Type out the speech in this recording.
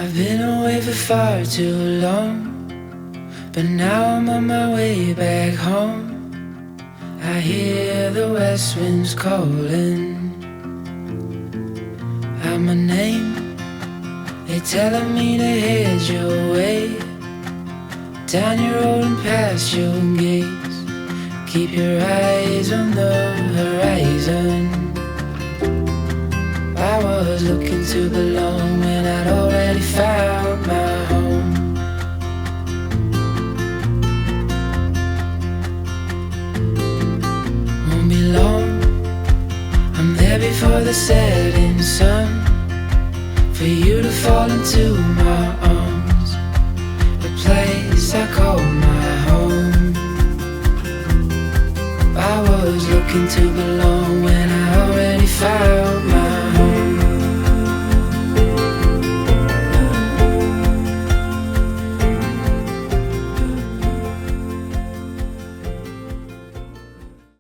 I've been away for far too long, but now I'm on my way back home. I hear the west winds calling out my name. They're telling me to head your way, down your road and past your gates. Keep your eyes on the horizon. I was looking to belong when I'd already found my home. Won't be long, I'm there before the setting sun, for you to fall into my arms, a place I call my home. I was looking to belong